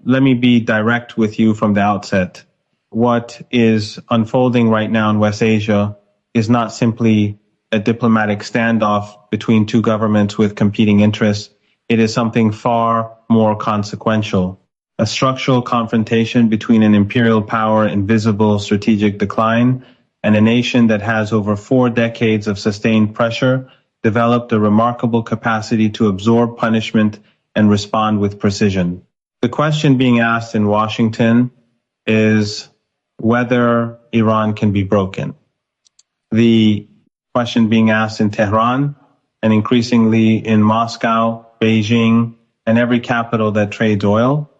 let me be direct with you from the outset. What is unfolding right now in West Asia is not simply a diplomatic standoff between two governments with competing interests. It is something far more consequential. A structural confrontation between an imperial power in visible strategic decline and a nation that has over 4 decades of sustained pressure developed a remarkable capacity to absorb punishment and respond with precision. The question being asked in Washington is whether Iran can be broken. The question being asked in Tehran and increasingly in Moscow, Beijing, and every capital that trades oil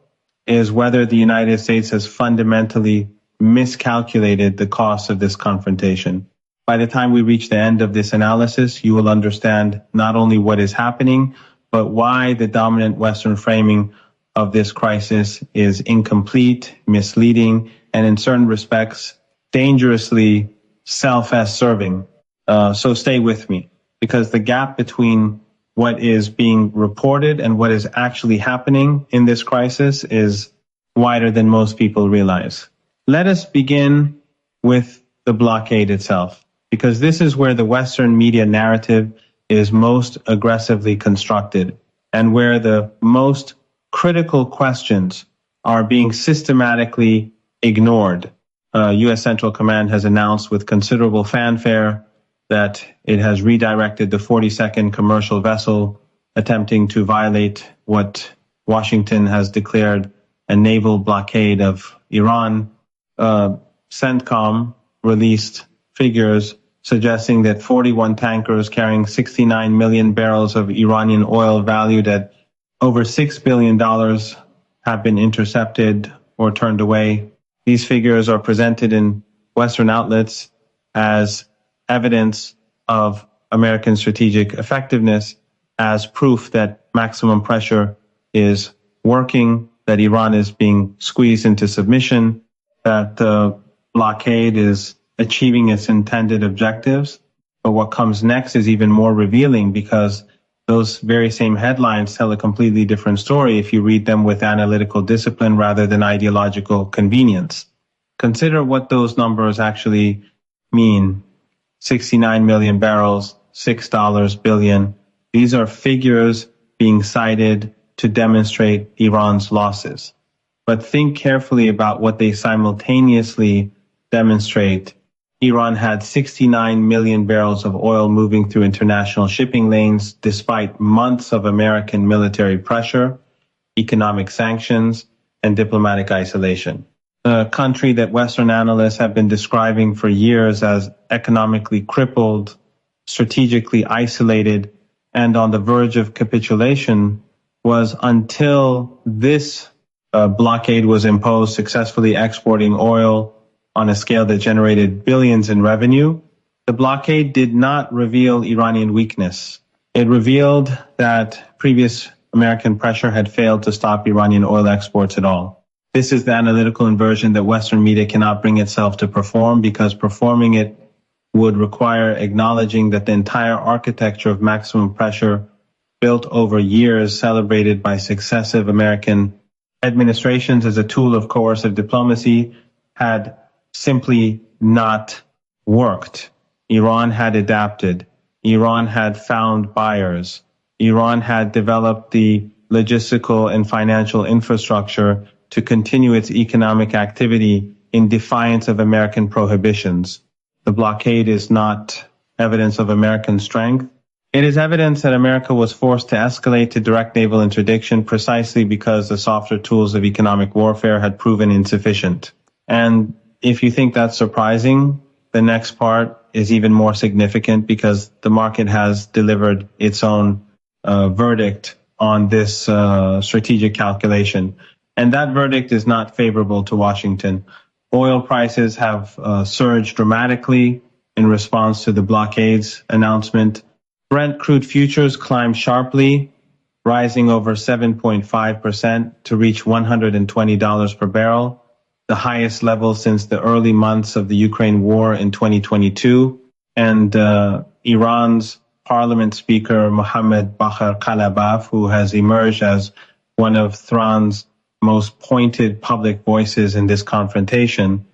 is whether the United States has fundamentally miscalculated the cost of this confrontation. By the time we reach the end of this analysis, you will understand not only what is happening, but why the dominant Western framing of this crisis is incomplete, misleading, and in certain respects, dangerously self-as-serving. So stay with me, because the gap between what is being reported and what is actually happening in this crisis is wider than most people realize. Let us begin with the blockade itself, because this is where the Western media narrative is most aggressively constructed and where the most critical questions are being systematically ignored. U.S. Central Command has announced with considerable fanfare that it has redirected the 42nd commercial vessel attempting to violate what Washington has declared a naval blockade of Iran. CENTCOM released figures suggesting that 41 tankers carrying 69 million barrels of Iranian oil valued at over $6 billion have been intercepted or turned away. These figures are presented in Western outlets as evidence of American strategic effectiveness, as proof that maximum pressure is working, that Iran is being squeezed into submission, that the blockade is achieving its intended objectives. But what comes next is even more revealing, because those very same headlines tell a completely different story if you read them with analytical discipline rather than ideological convenience. Consider what those numbers actually mean. 69 million barrels, $6 billion. These are figures being cited to demonstrate Iran's losses. But think carefully about what they simultaneously demonstrate. Iran had 69 million barrels of oil moving through international shipping lanes despite months of American military pressure, economic sanctions, and diplomatic isolation. A country that Western analysts have been describing for years as economically crippled, strategically isolated, and on the verge of capitulation was, until this blockade was imposed, successfully exporting oil on a scale that generated billions in revenue. The blockade did not reveal Iranian weakness. It revealed that previous American pressure had failed to stop Iranian oil exports at all. This is the analytical inversion that Western media cannot bring itself to perform, because performing it would require acknowledging that the entire architecture of maximum pressure, built over years, celebrated by successive American administrations as a tool of coercive diplomacy, had simply not worked. Iran had adapted. Iran had found buyers. Iran had developed the logistical and financial infrastructure to continue its economic activity in defiance of American prohibitions. The blockade is not evidence of American strength. It is evidence that America was forced to escalate to direct naval interdiction precisely because the softer tools of economic warfare had proven insufficient. And if you think that's surprising, the next part is even more significant, because the market has delivered its own verdict on this strategic calculation. And that verdict is not favorable to Washington. Oil prices have surged dramatically in response to the blockade's announcement. Brent crude futures climbed sharply, rising over 7.5% to reach $120 per barrel, the highest level since the early months of the Ukraine war in 2022. And Iran's parliament speaker, Mohammad Bagher Kalibaf, who has emerged as one of Tehran's most pointed public voices in this confrontation,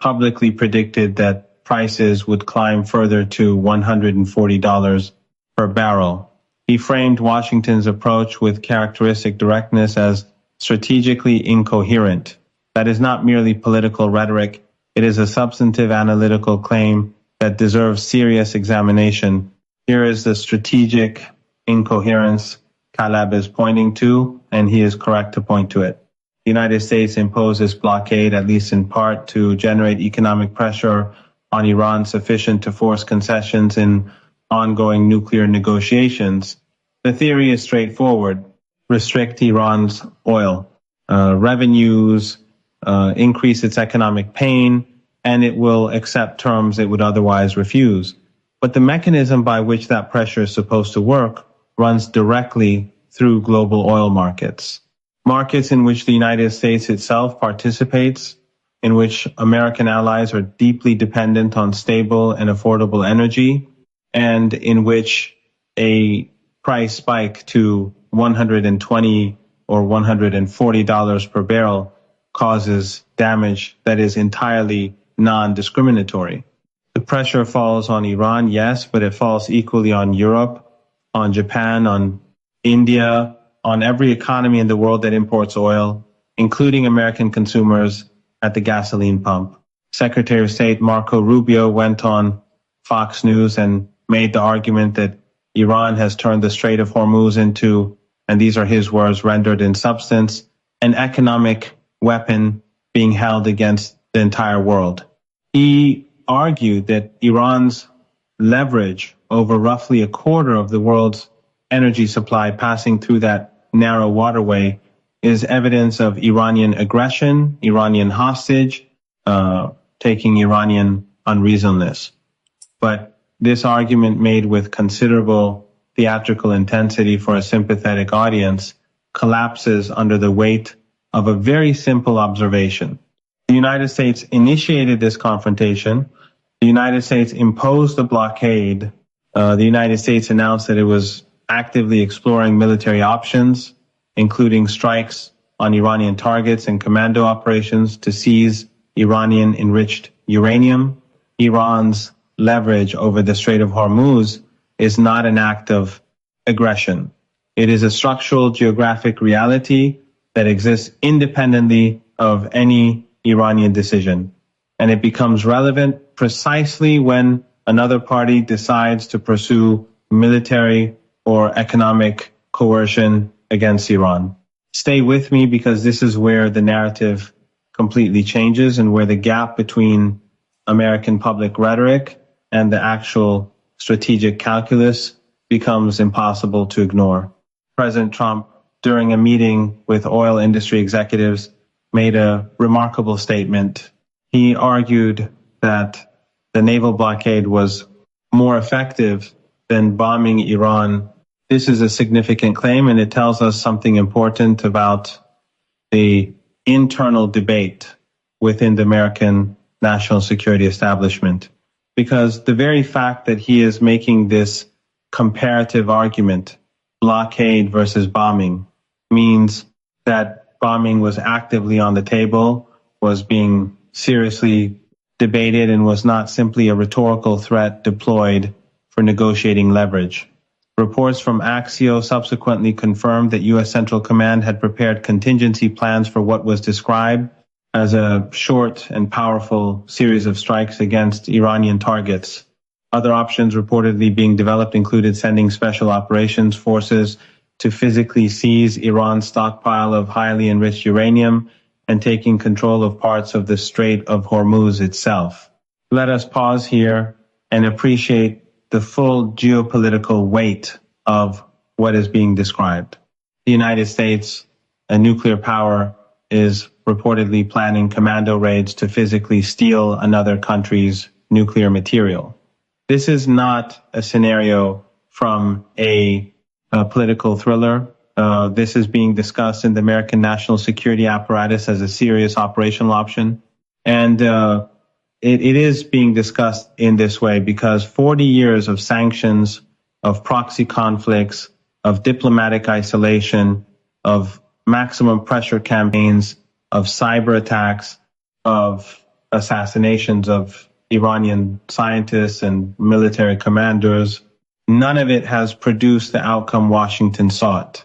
publicly predicted that prices would climb further to $140 per barrel. He framed Washington's approach with characteristic directness as strategically incoherent. That is not merely political rhetoric. It is a substantive analytical claim that deserves serious examination. Here is the strategic incoherence Caleb is pointing to, and he is correct to point to it. The United States imposed this blockade, at least in part, to generate economic pressure on Iran sufficient to force concessions in ongoing nuclear negotiations. The theory is straightforward. Restrict Iran's oil revenues, increase its economic pain, and it will accept terms it would otherwise refuse. But the mechanism by which that pressure is supposed to work runs directly through global oil markets. Markets in which the United States itself participates, in which American allies are deeply dependent on stable and affordable energy, and in which a price spike to $120 or $140 per barrel causes damage that is entirely non-discriminatory. The pressure falls on Iran, yes, but it falls equally on Europe, on Japan, on India, on every economy in the world that imports oil, including American consumers at the gasoline pump. Secretary of State Marco Rubio went on Fox News and made the argument that Iran has turned the Strait of Hormuz into, and these are his words, rendered in substance, an economic weapon being held against the entire world. He argued that Iran's leverage over roughly a quarter of the world's energy supply passing through that narrow waterway is evidence of Iranian aggression, Iranian hostage, taking Iranian unreasonableness. But this argument, made with considerable theatrical intensity for a sympathetic audience, collapses under the weight of a very simple observation. The United States initiated this confrontation. The United States imposed the blockade. The United States announced that it was actively exploring military options, including strikes on Iranian targets and commando operations to seize Iranian enriched uranium. Iran's leverage over the Strait of Hormuz is not an act of aggression. It is a structural geographic reality that exists independently of any Iranian decision. And it becomes relevant precisely when another party decides to pursue military or economic coercion against Iran. Stay with me, because this is where the narrative completely changes and where the gap between American public rhetoric and the actual strategic calculus becomes impossible to ignore. President Trump, during a meeting with oil industry executives, made a remarkable statement. He argued that the naval blockade was more effective than bombing Iran. This is a significant claim, and it tells us something important about the internal debate within the American national security establishment. Because the very fact that he is making this comparative argument, blockade versus bombing, means that bombing was actively on the table, was being seriously debated, and was not simply a rhetorical threat deployed for negotiating leverage. Reports from Axios subsequently confirmed that U.S. Central Command had prepared contingency plans for what was described as a short and powerful series of strikes against Iranian targets. Other options reportedly being developed included sending special operations forces to physically seize Iran's stockpile of highly enriched uranium and taking control of parts of the Strait of Hormuz itself. Let us pause here and appreciate the full geopolitical weight of what is being described. The United States, a nuclear power, is reportedly planning commando raids to physically steal another country's nuclear material. This is not a scenario from a political thriller. This is being discussed in the American national security apparatus as a serious operational option. And it is being discussed in this way because 40 years of sanctions, of proxy conflicts, of diplomatic isolation, of maximum pressure campaigns, of cyber attacks, of assassinations of Iranian scientists and military commanders. None of it has produced the outcome Washington sought.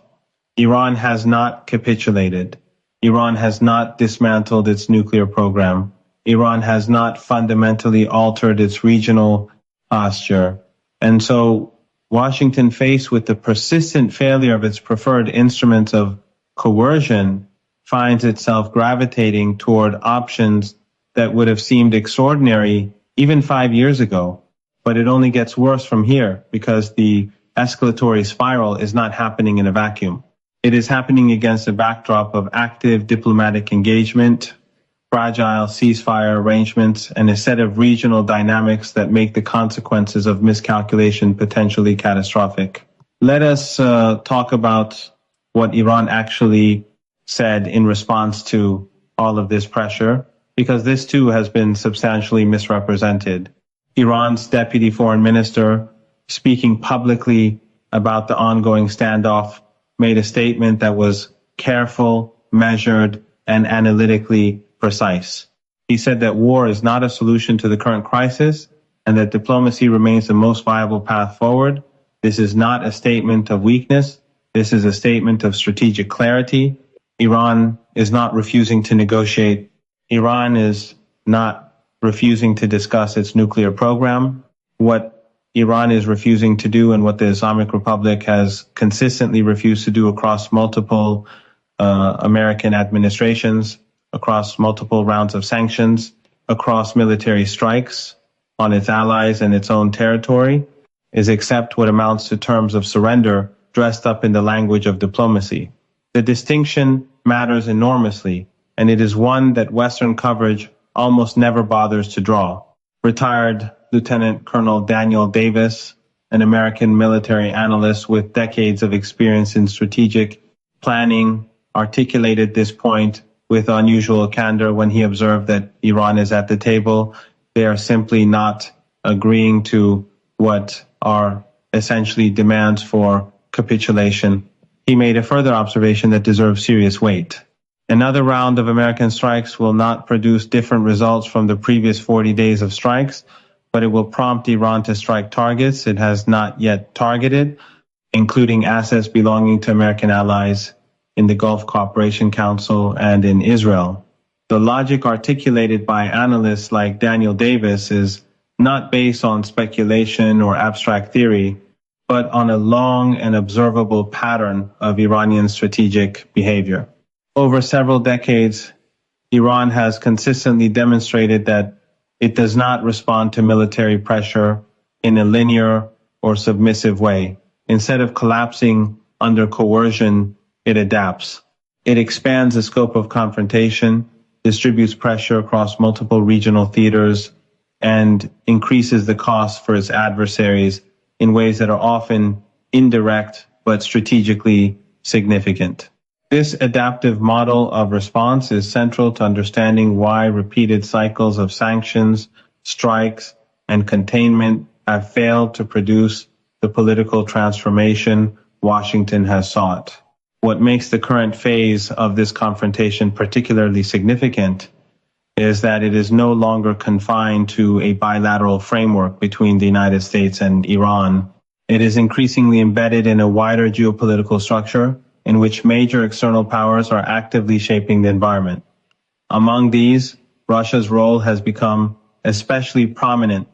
Iran has not capitulated. Iran has not dismantled its nuclear program. Iran has not fundamentally altered its regional posture. And so Washington, faced with the persistent failure of its preferred instruments of coercion, finds itself gravitating toward options that would have seemed extraordinary even 5 years ago. But it only gets worse from here because the escalatory spiral is not happening in a vacuum. It is happening against a backdrop of active diplomatic engagement, fragile ceasefire arrangements, and a set of regional dynamics that make the consequences of miscalculation potentially catastrophic. Let us talk about what Iran actually said in response to all of this pressure, because this too has been substantially misrepresented. Iran's deputy foreign minister, speaking publicly about the ongoing standoff, made a statement that was careful, measured, and analytically precise. He said that war is not a solution to the current crisis and that diplomacy remains the most viable path forward. This is not a statement of weakness. This is a statement of strategic clarity. Iran is not refusing to negotiate. Iran is not refusing to discuss its nuclear program. What Iran is refusing to do and what the Islamic Republic has consistently refused to do across multiple American administrations, across multiple rounds of sanctions, across military strikes on its allies and its own territory, is accept what amounts to terms of surrender dressed up in the language of diplomacy. The distinction matters enormously, and it is one that Western coverage almost never bothers to draw. Retired Lieutenant Colonel Daniel Davis, an American military analyst with decades of experience in strategic planning, articulated this point with unusual candor when he observed that Iran is at the table. They are simply not agreeing to what are essentially demands for capitulation. He made a further observation that deserves serious weight. Another round of American strikes will not produce different results from the previous 40 days of strikes, but it will prompt Iran to strike targets it has not yet targeted, including assets belonging to American allies in the Gulf Cooperation Council and in Israel. The logic articulated by analysts like Daniel Davis is not based on speculation or abstract theory, but on a long and observable pattern of Iranian strategic behavior. Over several decades, Iran has consistently demonstrated that it does not respond to military pressure in a linear or submissive way. Instead of collapsing under coercion, it adapts. It expands the scope of confrontation, distributes pressure across multiple regional theaters, and increases the cost for its adversaries in ways that are often indirect but strategically significant. This adaptive model of response is central to understanding why repeated cycles of sanctions, strikes, and containment have failed to produce the political transformation Washington has sought. What makes the current phase of this confrontation particularly significant is that it is no longer confined to a bilateral framework between the United States and Iran. It is increasingly embedded in a wider geopolitical structure in which major external powers are actively shaping the environment. Among these, Russia's role has become especially prominent.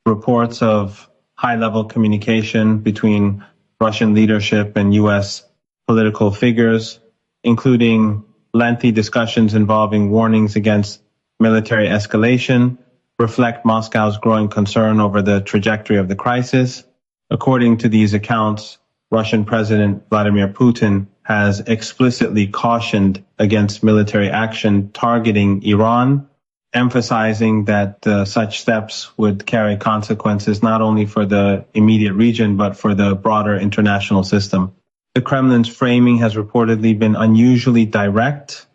Reports of high-level communication between Russian leadership and U.S. political figures, including lengthy discussions involving warnings against military escalation, reflect Moscow's growing concern over the trajectory of the crisis. According to these accounts, Russian President Vladimir Putin has explicitly cautioned against military action targeting Iran, emphasizing that such steps would carry consequences not only for the immediate region, but for the broader international system. The Kremlin's framing has reportedly been unusually direct,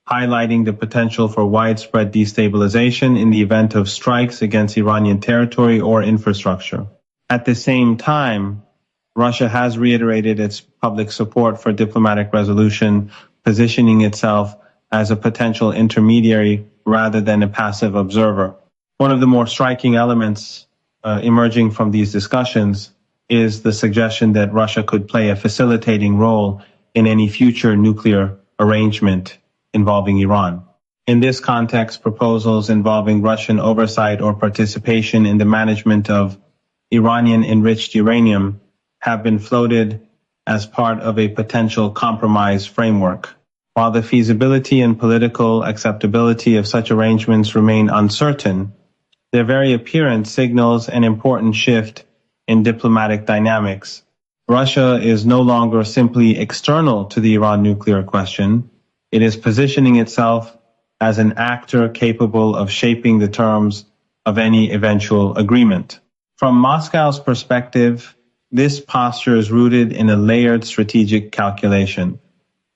highlighting the potential for widespread destabilization in the event of strikes against Iranian territory or infrastructure. At the same time, Russia has reiterated its public support for diplomatic resolution, positioning itself as a potential intermediary rather than a passive observer. One of the more striking elements emerging from these discussions is the suggestion that Russia could play a facilitating role in any future nuclear arrangement involving Iran. In this context, proposals involving Russian oversight or participation in the management of Iranian enriched uranium have been floated as part of a potential compromise framework. While the feasibility and political acceptability of such arrangements remain uncertain, their very appearance signals an important shift in diplomatic dynamics. Russia is no longer simply external to the Iran nuclear question. It is positioning itself as an actor capable of shaping the terms of any eventual agreement. From Moscow's perspective, this posture is rooted in a layered strategic calculation.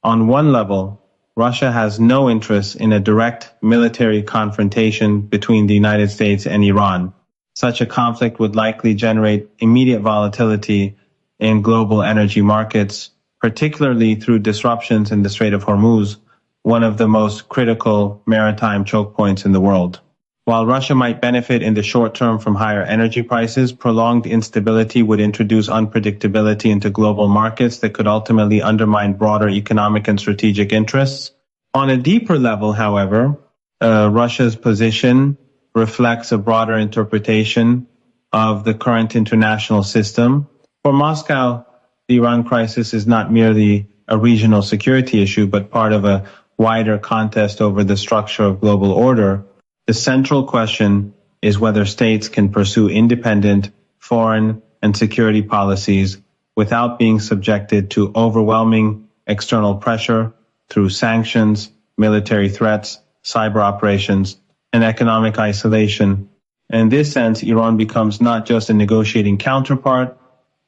On one level, Russia has no interest in a direct military confrontation between the United States and Iran. Such a conflict would likely generate immediate volatility in global energy markets, particularly through disruptions in the Strait of Hormuz, one of the most critical maritime choke points in the world. While Russia might benefit in the short term from higher energy prices, prolonged instability would introduce unpredictability into global markets that could ultimately undermine broader economic and strategic interests. On a deeper level, however, Russia's position reflects a broader interpretation of the current international system. For Moscow, the Iran crisis is not merely a regional security issue, but part of a wider contest over the structure of global order. The central question is whether states can pursue independent foreign and security policies without being subjected to overwhelming external pressure through sanctions, military threats, cyber operations, and economic isolation. In this sense, Iran becomes not just a negotiating counterpart,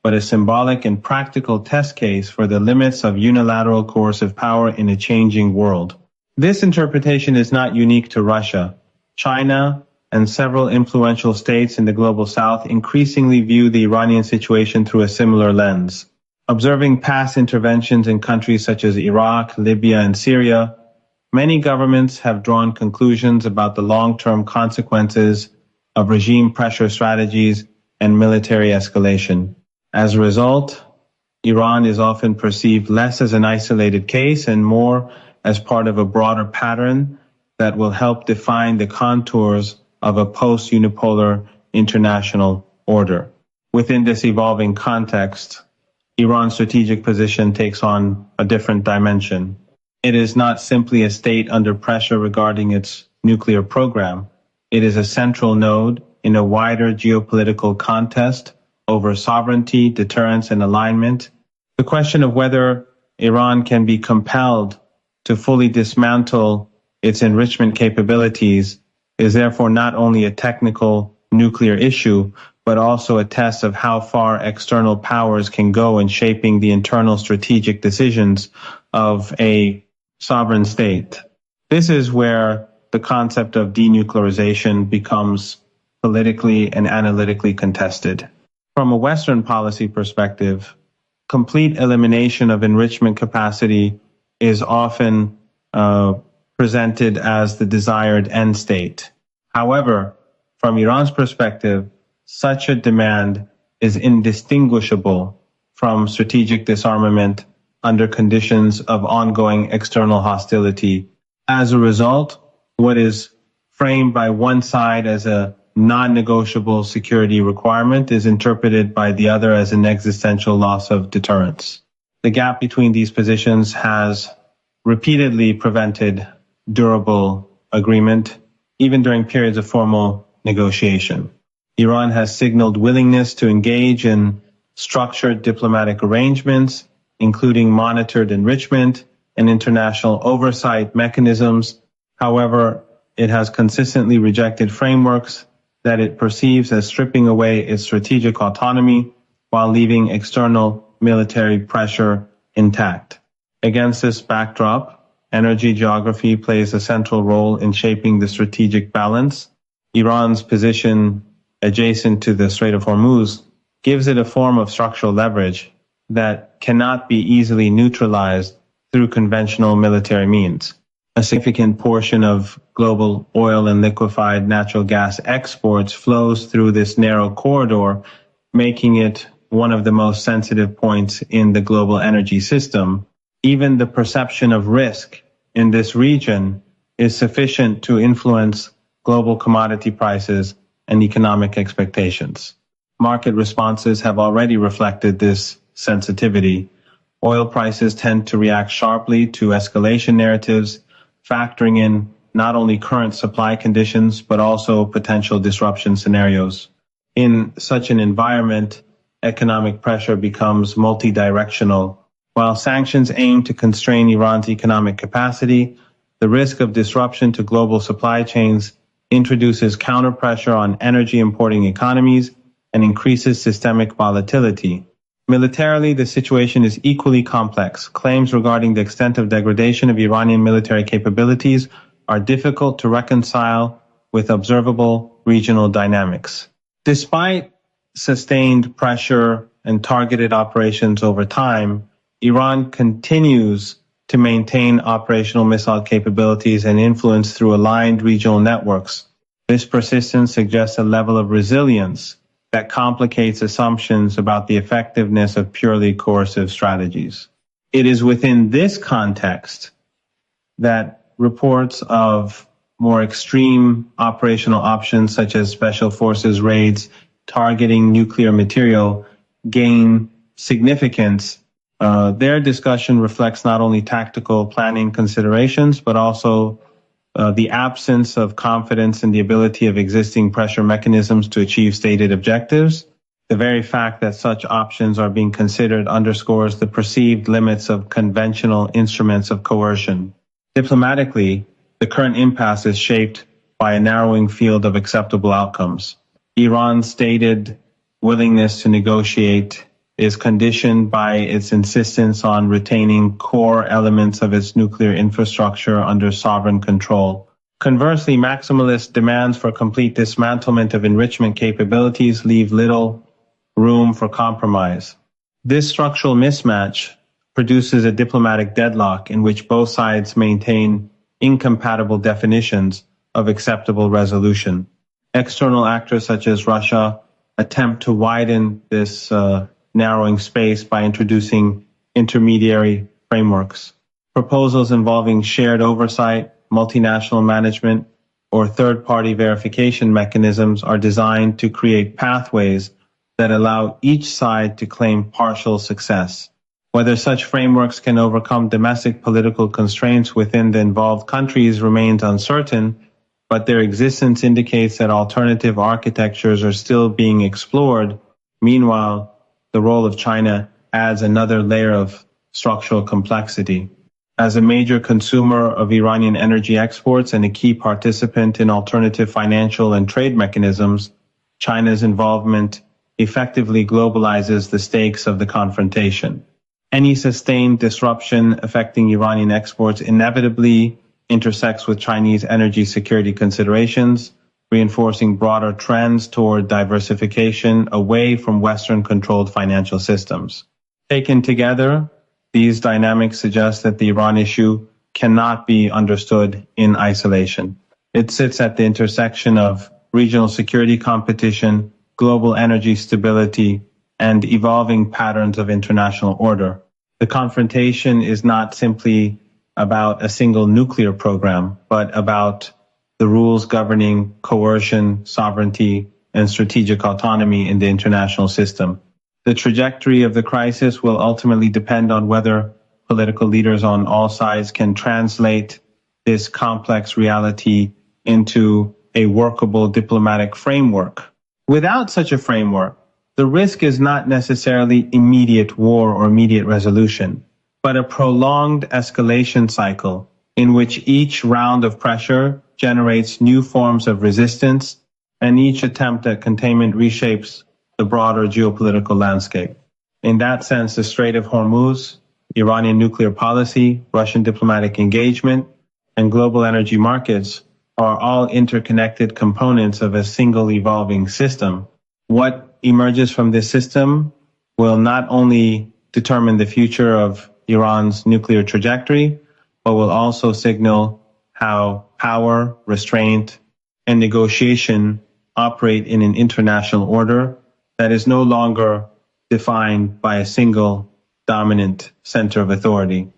but a symbolic and practical test case for the limits of unilateral coercive power in a changing world. This interpretation is not unique to Russia. China and several influential states in the global south increasingly view the Iranian situation through a similar lens. Observing past interventions in countries such as Iraq, Libya, and Syria, many governments have drawn conclusions about the long-term consequences of regime pressure strategies and military escalation. As a result, Iran is often perceived less as an isolated case and more as part of a broader pattern that will help define the contours of a post-unipolar international order. Within this evolving context, Iran's strategic position takes on a different dimension. It is not simply a state under pressure regarding its nuclear program. It is a central node in a wider geopolitical contest over sovereignty, deterrence, and alignment. The question of whether Iran can be compelled to fully dismantle its enrichment capabilities is therefore not only a technical nuclear issue, but also a test of how far external powers can go in shaping the internal strategic decisions of a sovereign state. This is where the concept of denuclearization becomes politically and analytically contested. From a Western policy perspective, complete elimination of enrichment capacity is often presented as the desired end state. However, from Iran's perspective, such a demand is indistinguishable from strategic disarmament under conditions of ongoing external hostility. As a result, what is framed by one side as a non-negotiable security requirement is interpreted by the other as an existential loss of deterrence. The gap between these positions has repeatedly prevented durable agreement, even during periods of formal negotiation. Iran has signaled willingness to engage in structured diplomatic arrangements, including monitored enrichment and international oversight mechanisms. However, it has consistently rejected frameworks that it perceives as stripping away its strategic autonomy while leaving external military pressure intact. Against this backdrop, energy geography plays a central role in shaping the strategic balance. Iran's position adjacent to the Strait of Hormuz gives it a form of structural leverage that cannot be easily neutralized through conventional military means. A significant portion of global oil and liquefied natural gas exports flows through this narrow corridor, making it one of the most sensitive points in the global energy system. Even the perception of risk in this region is sufficient to influence global commodity prices and economic expectations. Market responses have already reflected this sensitivity. Oil prices tend to react sharply to escalation narratives, factoring in not only current supply conditions, but also potential disruption scenarios. In such an environment, economic pressure becomes multidirectional. While sanctions aim to constrain Iran's economic capacity, the risk of disruption to global supply chains introduces counterpressure on energy importing economies and increases systemic volatility. Militarily, the situation is equally complex. Claims regarding the extent of degradation of Iranian military capabilities are difficult to reconcile with observable regional dynamics. Despite sustained pressure and targeted operations over time, Iran continues to maintain operational missile capabilities and influence through aligned regional networks. This persistence suggests a level of resilience that complicates assumptions about the effectiveness of purely coercive strategies. It is within this context that reports of more extreme operational options such as special forces raids targeting nuclear material gain significance. Their discussion reflects not only tactical planning considerations, but also the absence of confidence in the ability of existing pressure mechanisms to achieve stated objectives. The very fact that such options are being considered underscores the perceived limits of conventional instruments of coercion. Diplomatically, the current impasse is shaped by a narrowing field of acceptable outcomes. Iran's stated willingness to negotiate is conditioned by its insistence on retaining core elements of its nuclear infrastructure under sovereign control. Conversely, maximalist demands for complete dismantlement of enrichment capabilities leave little room for compromise. This structural mismatch produces a diplomatic deadlock in which both sides maintain incompatible definitions of acceptable resolution. External actors such as Russia attempt to widen this narrowing space by introducing intermediary frameworks. Proposals involving shared oversight, multinational management, or third-party verification mechanisms are designed to create pathways that allow each side to claim partial success. Whether such frameworks can overcome domestic political constraints within the involved countries remains uncertain, but their existence indicates that alternative architectures are still being explored. Meanwhile, the role of China adds another layer of structural complexity. As a major consumer of Iranian energy exports and a key participant in alternative financial and trade mechanisms, China's involvement effectively globalizes the stakes of the confrontation. Any sustained disruption affecting Iranian exports inevitably intersects with Chinese energy security considerations, reinforcing broader trends toward diversification away from Western-controlled financial systems. Taken together, these dynamics suggest that the Iran issue cannot be understood in isolation. It sits at the intersection of regional security competition, global energy stability, and evolving patterns of international order. The confrontation is not simply about a single nuclear program, but about the rules governing coercion, sovereignty, and strategic autonomy in the international system. The trajectory of the crisis will ultimately depend on whether political leaders on all sides can translate this complex reality into a workable diplomatic framework. Without such a framework, the risk is not necessarily immediate war or immediate resolution, but a prolonged escalation cycle in which each round of pressure generates new forms of resistance, and each attempt at containment reshapes the broader geopolitical landscape. In that sense, the Strait of Hormuz, Iranian nuclear policy, Russian diplomatic engagement, and global energy markets are all interconnected components of a single evolving system. What emerges from this system will not only determine the future of Iran's nuclear trajectory, but will also signal how power, restraint, and negotiation operate in an international order that is no longer defined by a single dominant center of authority.